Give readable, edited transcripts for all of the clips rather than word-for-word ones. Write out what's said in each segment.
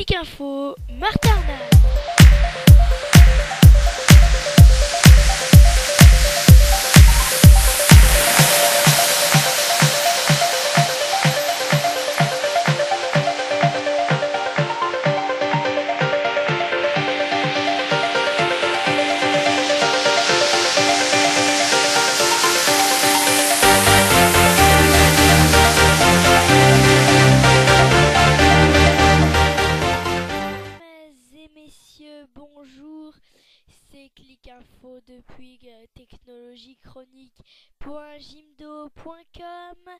Clic Info, Martin Arnal. Messieurs, bonjour, c'est Clic Info depuis technologiechronique.gimdo.com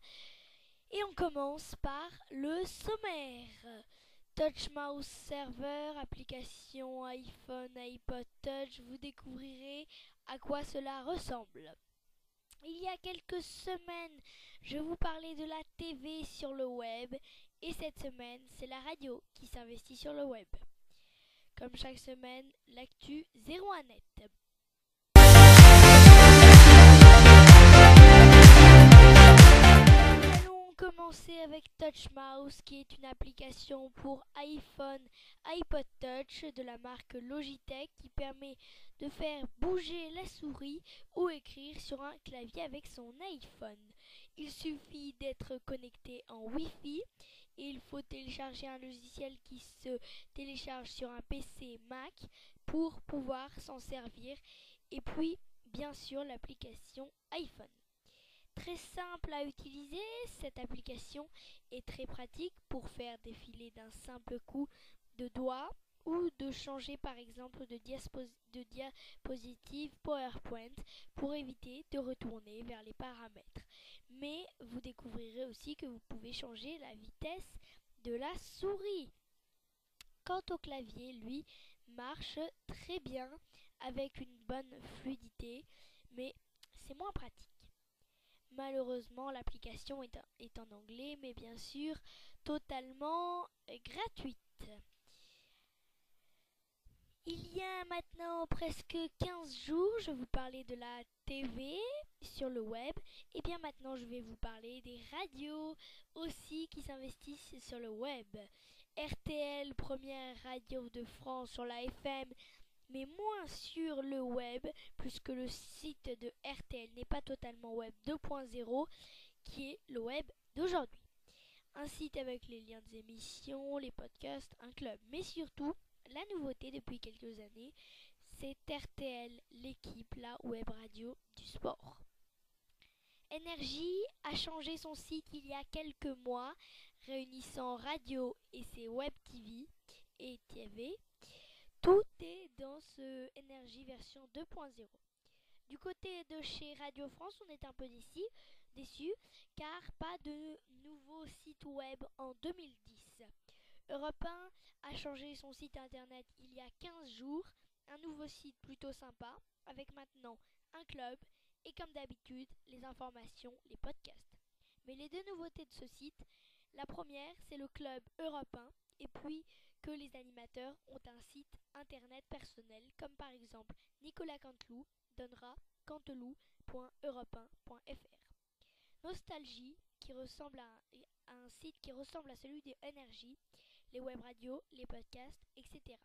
et on commence par le sommaire. Touch Mouse Server, application iPhone, iPod Touch, vous découvrirez à quoi cela ressemble. Il y a quelques semaines, je vous parlais de la TV sur le web et cette semaine, c'est la radio qui s'investit sur le web. Comme chaque semaine, l'actu 01net. Nous allons commencer avec Touch Mouse, qui est une application pour iPhone, iPod Touch de la marque Logitech qui permet de faire bouger la souris ou écrire sur un clavier avec son iPhone. Il suffit d'être connecté en Wi-Fi. Et il faut télécharger un logiciel qui se télécharge sur un PC Mac pour pouvoir s'en servir. Et puis, bien sûr, l'application iPhone. Très simple à utiliser, cette application est très pratique pour faire défiler d'un simple coup de doigt ou de changer par exemple de diapositive PowerPoint pour éviter de retourner vers les paramètres. Mais vous découvrirez aussi que vous pouvez changer la vitesse de la souris. Quant au clavier, lui, marche très bien avec une bonne fluidité, mais c'est moins pratique. Malheureusement, l'application est en anglais, mais bien sûr, totalement gratuite. Il y a maintenant presque 15 jours, je vous parlais de la TV sur le web. Et bien maintenant, je vais vous parler des radios aussi qui s'investissent sur le web. RTL, première radio de France sur la FM, mais moins sur le web, puisque le site de RTL n'est pas totalement web 2.0, qui est le web d'aujourd'hui. Un site avec les liens des émissions, les podcasts, un club, mais surtout, la nouveauté depuis quelques années, c'est RTL, l'équipe, la web radio du sport. Énergie a changé son site il y a quelques mois, réunissant radio et ses web TV et TV. Tout est dans ce Énergie version 2.0. Du côté de chez Radio France, on est un peu déçu car pas de nouveau site web en 2010. Europe 1 a changé son site internet il y a 15 jours, un nouveau site plutôt sympa, avec maintenant un club et comme d'habitude, les informations, les podcasts. Mais les deux nouveautés de ce site, la première c'est le club Europe 1 et puis que les animateurs ont un site internet personnel comme par exemple Nicolas Canteloup donnera canteloup.europe1.fr. Nostalgie qui ressemble à un site qui ressemble à celui de Énergie, les web radios, les podcasts, etc.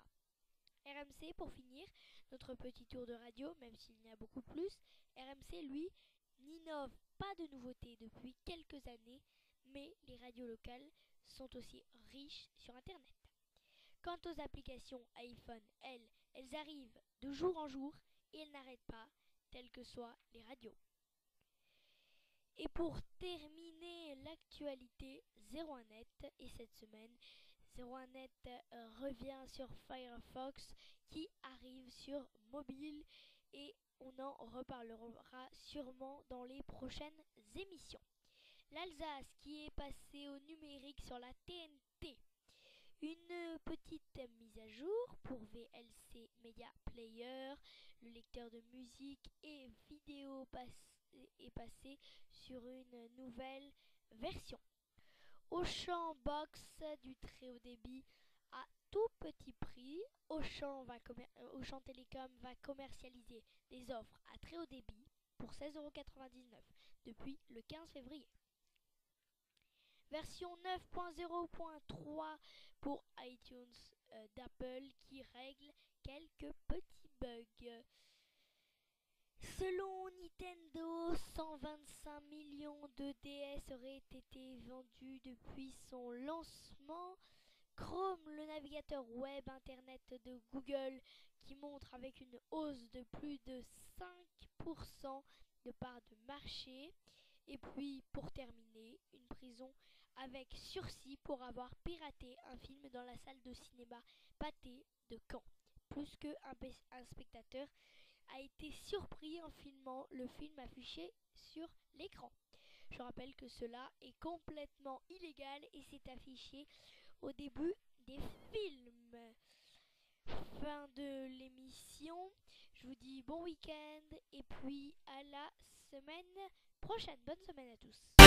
RMC, pour finir, notre petit tour de radio, même s'il y en a beaucoup plus, RMC, lui, n'innove pas de nouveautés depuis quelques années, mais les radios locales sont aussi riches sur Internet. Quant aux applications iPhone, elles arrivent de jour en jour et elles n'arrêtent pas, telles que soient les radios. Et pour terminer l'actualité 01net, et cette semaine, 01net revient sur Firefox qui arrive sur mobile et on en reparlera sûrement dans les prochaines émissions. L'Alsace qui est passée au numérique sur la TNT. Une petite mise à jour pour VLC Media Player, le lecteur de musique et vidéo est passé sur une nouvelle version. Auchan Box du très haut débit à tout petit prix. Auchan Télécom va commercialiser des offres à très haut débit pour 16,99€ depuis le 15 février. Version 9.0.3 pour iTunes d'Apple qui règle quelques petits bugs. Selon Nintendo, 125 millions de DS auraient été vendus depuis son lancement. Chrome, le navigateur web internet de Google, qui montre avec une hausse de plus de 5% de part de marché. Et puis, pour terminer, une prison avec sursis pour avoir piraté un film dans la salle de cinéma Pathé de Caen. Plus qu'un spectateur a été surpris en filmant le film affiché sur l'écran. Je rappelle que cela est complètement illégal et c'est affiché au début des films. Fin de l'émission. Je vous dis bon week-end et puis à la semaine prochaine. Bonne semaine à tous.